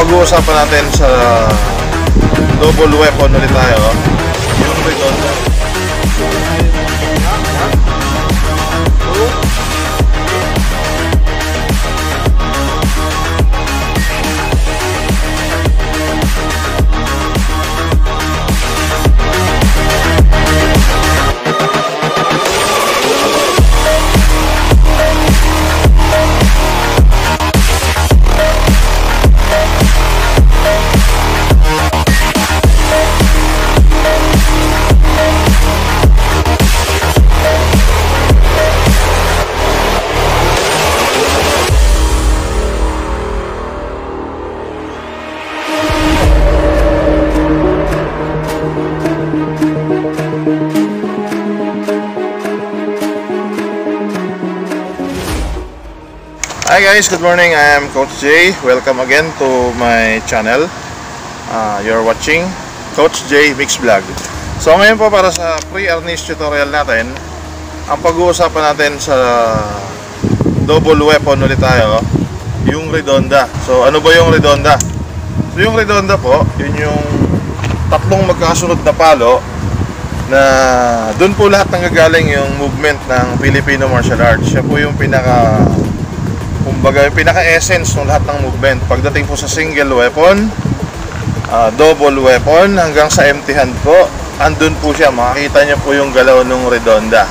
pag-uusapan natin sa double weapon ulit tayo. Yung Redonda. Hi guys, good morning. I am Coach J. Welcome again to my channel. You're watching Coach J Mix Vlog. So ngayon po, para sa pre-harness tutorial natin, ang pag-uusapan natin sa double weapon ulit tayo, yung Redonda. So ano ba yung Redonda? So yung Redonda po, yun yung tatlong magkasunod na palo na dun po lahat nanggagaling yung movement ng Filipino martial arts. Siya po yung kumbaga yung pinaka-essence ng lahat ng movement. Pagdating po sa single weapon, double weapon, hanggang sa empty hand po, andun po siya. Makikita niyo po yung galaw ng Redonda.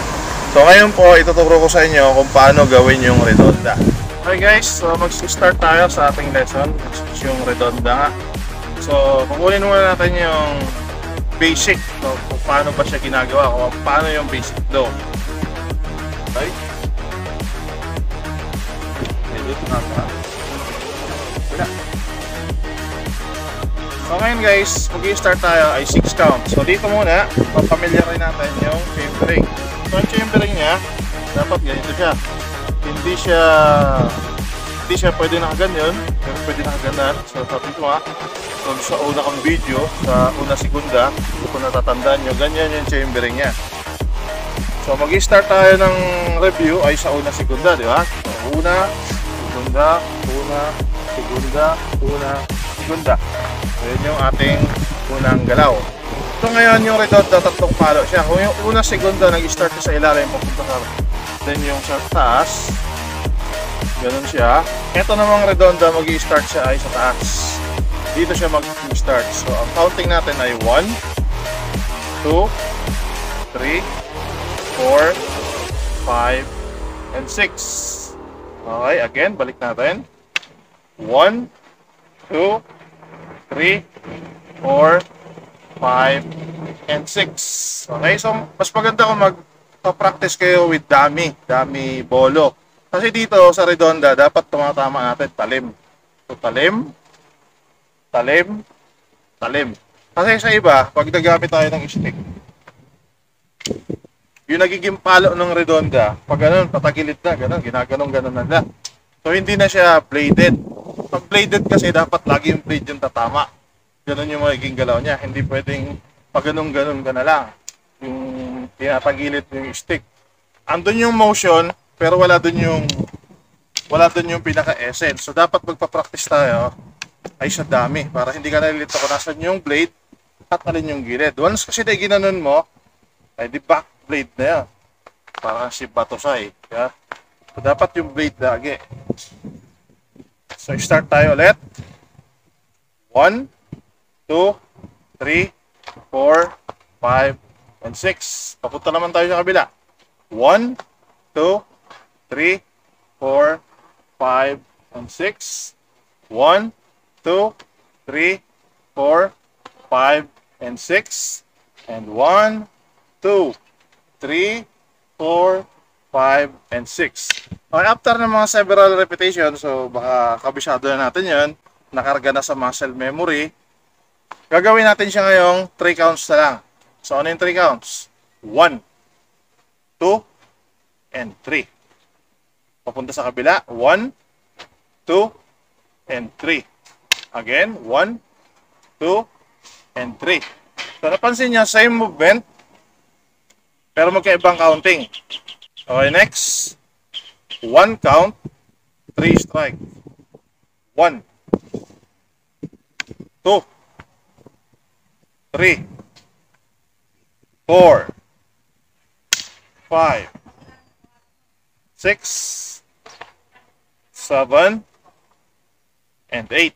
So ngayon po, ituturo ko sa inyo kung paano gawin yung Redonda. Okay guys, so mag-start tayo sa ating lesson, yung Redonda nga. So kukunin muna natin yung basic, so, kung paano ba siya ginagawa, kung paano yung basic daw. Okay? So ngayon guys, mag-i-start tayo ay 6 count. So dito muna, papamilya rin natin yung chambering. So ang chambering niya, dapat ganito siya. Hindi siya pwede nakaganyan, pero pwede nakaganan. So sabi ko nga, kung sa una kong video, sa una segunda, kung natatandaan nyo, ganyan yung chambering niya. So mag-i-start tayo ng review ay sa una segunda, di ba? So una, segunda, segunda. So yun yung ating unang galaw. So ngayon yung Redonda, tatlong palo siya. Kung yung una segunda nag-start sa ilalim, papunta sa then yung sa taas, ganun siya. Ito namang Redonda, mag-i-start siya ay sa taas. Dito siya mag-start. So ang counting natin ay 1, 2, 3, 4, 5, and 6. Okay, again, balik natin. 1, 2, 3, 4, 5, and 6. Okay, so mas maganda kung magpa-practice kayo with dummy bolo. Kasi dito sa Redonda, dapat tumatama natin talim. So talim, talim, talim. Kasi sa iba, pag nagamit tayo ng stick, yung nagiging palo ng Redonda, pag ganun, patagilid na, ganun, ginaganon-ganon na lang. So hindi na siya bladed. Pag bladed kasi, dapat lagi yung blade yung tatama. Ganun yung magiging galaw niya. Hindi pwedeng pag ganun-ganon ka na lang. Yung tinatagilid yung stick. Andun yung motion, pero wala dun yung pinaka-essence. So dapat magpa-practice tayo ay sa dami para hindi ka nalilito kung nasan yung blade at alin yung gilid. Once kasi na ginanon mo, ay di back blade na yan. Parang si Batosay. Yeah? So dapat yung blade lagi. So start tayo ulit. 1, 2, 3, 4, 5, and 6. Papunta naman tayo sa kabila. 1, 2, 3, 4, 5, and 6. 1, 2, 3, 4, 5, and 6. And 1, 2, 3, 4, 5, and 6. Okay, after ng mga several repetitions, so baka kabisado na natin yan, nakarga na sa muscle memory, gagawin natin siya ngayong 3 counts na lang. So ano yung 3 counts? 1, 2, and 3. Papunta sa kabila, 1, 2, and 3. Again, 1, 2, and 3. So napansin niya, same movement, pero magkaibang counting. Okay, next. 1 count, 3 strike. 1, 2, 3, 4, 5, 6, 7, and 8.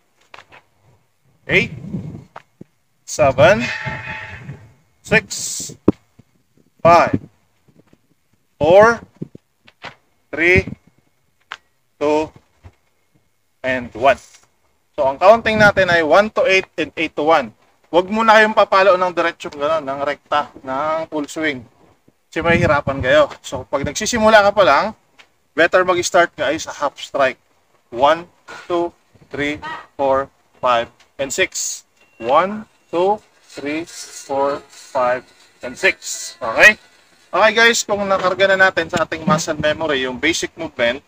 8, 7, 6, 5, 4, 3, 2, and 1. So, ang counting natin ay 1 to 8 and 8 to 1. Huwag muna kayong papalo ng diretsyon gano'n, ng rekta, ng full swing. Kasi may hirapan kayo. So, pag nagsisimula ka pa lang, better mag-start ka ay sa half strike. 1, 2, 3, 4, 5, and 6. 1, 2, 3, 4, 5, and 6. Okay? Okay guys, kung nakarga na natin sa ating muscle memory, yung basic movement,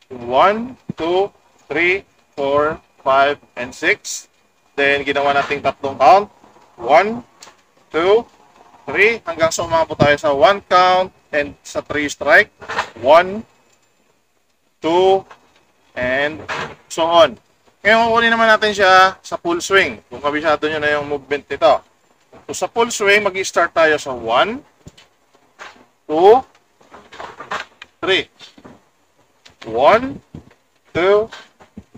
1, 2, 3, 4, 5, and 6. Then, ginawa nating tatlong count. 1, 2, 3, hanggang sa umabot tayo sa 1 count and sa 3 strike. 1, 2, and so on. Ngayon, kukunin naman natin siya sa full swing. Kung kabisado nyo na yung movement nito. So, sa full swing, mag-start tayo sa 1, 2, 3. 1, 2,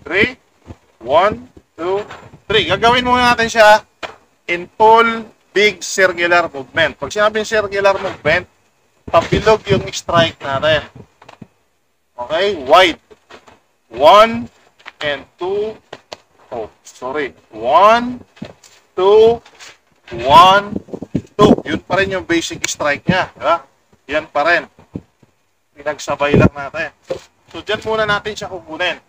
3. 1, 2, 3. Gagawin muna natin siya in full big circular movement. Pag sinabing circular movement, pabilog yung strike natin. Okay? Wide. 1 and 2. Oh, sorry. 1, 2, 1, 2. Yun pa rin yung basic strike niya. Diba? Yan pa rin. Pinagsabay lang natin. So, dyan muna natin siya kukunin.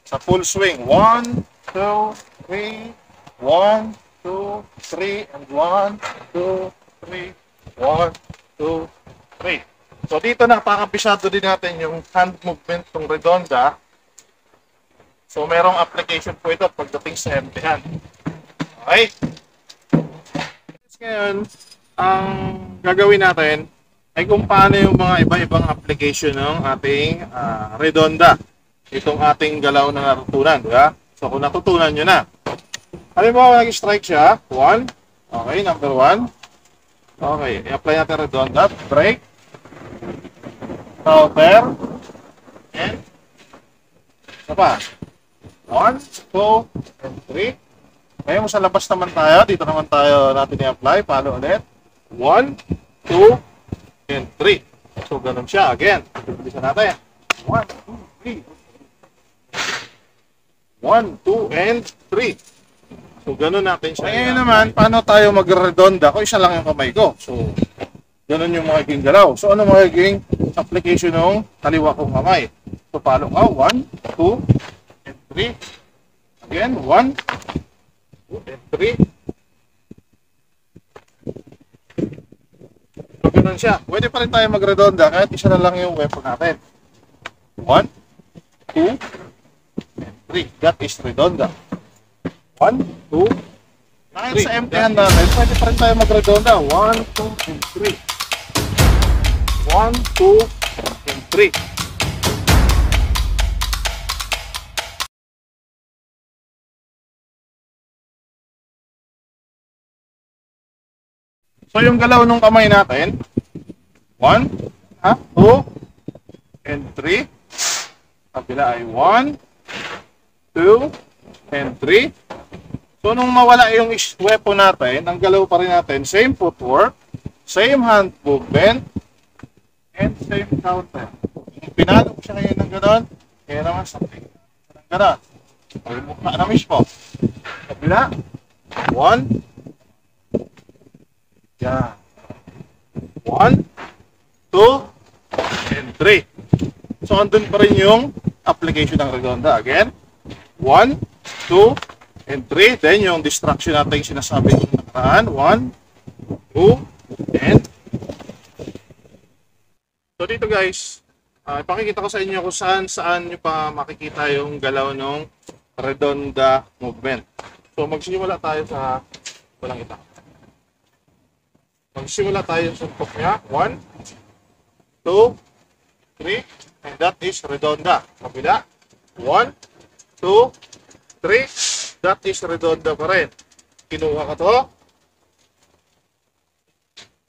Sa full swing. 1, 2, 3. 1, 2, 3. And 1, 2, 3. 1, 2, 3. So, dito na, pakabisado din natin yung hand movement ng redonda. So, merong application po ito pagdating sa empty hand. Okay? Ngayon, ang gagawin natin ay kung paano yung mga iba-ibang application ng ating redonda. Itong ating galaw na natutunan. Diba? So, kung natutunan nyo na. Alam mo, nag-strike siya. 1. Okay, number 1. Okay, i-apply natin redonda. Break. Counter. And isa pa. 1, 2, and 3. Ngayon, sa labas naman tayo. Dito naman tayo natin i-apply. Paano ulit? 1, 2, and 3. So, ganun siya. Again, itubilisan natin. 1, 2, 3. 1, 2, and 3. So, ganun natin siya. Ngayon naman, paano tayo mag-redonda? Kung isa lang yung kamay ko. So, ganun yung magiging galaw. So, ano magiging application ng kaliwa kong kamay? So, palo ka. 1, 2, and 3. Again, 1, 2, and 3. So, ganun siya. Pwede pa rin tayo mag-redonda kahit isa na lang yung weapon natin. 1, 2, and 3. That is redonda. 1, 2, 3. Kahit sa empty hand natin, pwede pa rin tayo mag-redonda. 1, 2, and 3. 1, 2, and 3. So, yung galaw ng kamay natin, 1, 2, and 3. Kabila ay 1, 2, and 3. So, nung mawala yung weapon natin, ang galaw pa rin natin, same footwork, same hand movement, and same counter. Kung pinalo ko siya ngayon ng gano'n, kaya naman something. Ng gano'n. Ay, mukha na mismo. Kabila, 1, yan. 1, 2, and 3. So, andun pa rin yung application ng redonda. Again, 1, 2, and 3. Then, yung distraction natin yung sinasabi ng nakaraan. 1, 2, and so, dito guys, ipakikita ko sa inyo kung saan nyo pa makikita yung galaw ng redonda movement. So, magsimula tayo sa walang ita. Magsimula tayo sa suntok niya. 1, 2, 3, and that is redonda. Kabila. 1, 2, 3, That is Redonda pa rin. Kinuha ko to.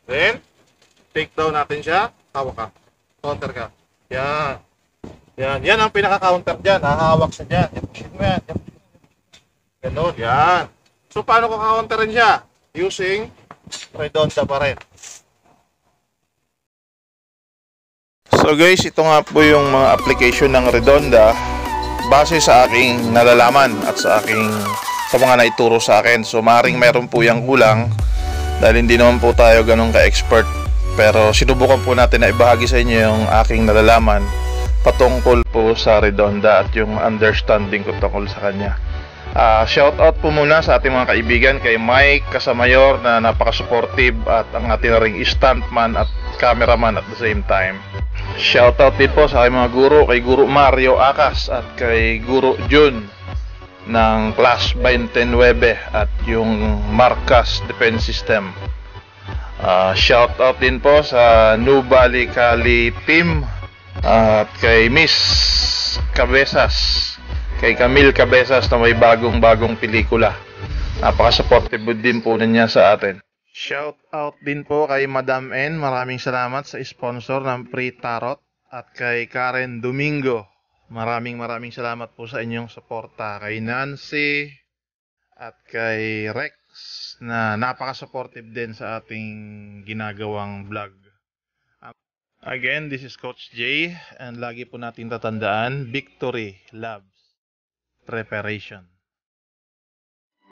Then, take down natin siya. Hawak ka. Counter ka. Yan. Yan. Yan ang pinaka-counter dyan. Hahawak siya dyan. Push mo yan. Ganun. Yan. So, paano ko counterin siya? Using Redonda pa rin. So guys, ito nga po yung mga application ng Redonda base sa aking nalalaman at sa mga naituro sa akin. So maring meron po yung kulang dahil hindi naman po tayo ganun ka-expert. Pero sinubukan po natin na ibahagi sa inyo yung aking nalalaman patungkol po sa Redonda at yung understanding ko tungkol sa kanya. Shout out po muna sa ating mga kaibigan, kay Mike Casamayor na napaka-supportive at ang ating ring stuntman at cameraman at the same time. Shout out din po sa aking mga guro, kay Guro Mario Akas at kay Guro Jun ng Class 29 at yung Marcas Defense System. Shout out din po sa New Valley Cali team at kay Miss Cabezas, kay Camille Cabezas na may bagong pelikula. Napaka-supportive din po niya sa atin. Shout out din po kay Madam N. Maraming salamat sa sponsor ng Free Tarot. At kay Karen Domingo. Maraming salamat po sa inyong suporta. Kay Nancy at kay Rex na napaka-supportive din sa ating ginagawang vlog. Again, this is Coach J and lagi po natin tatandaan, victory loves preparation.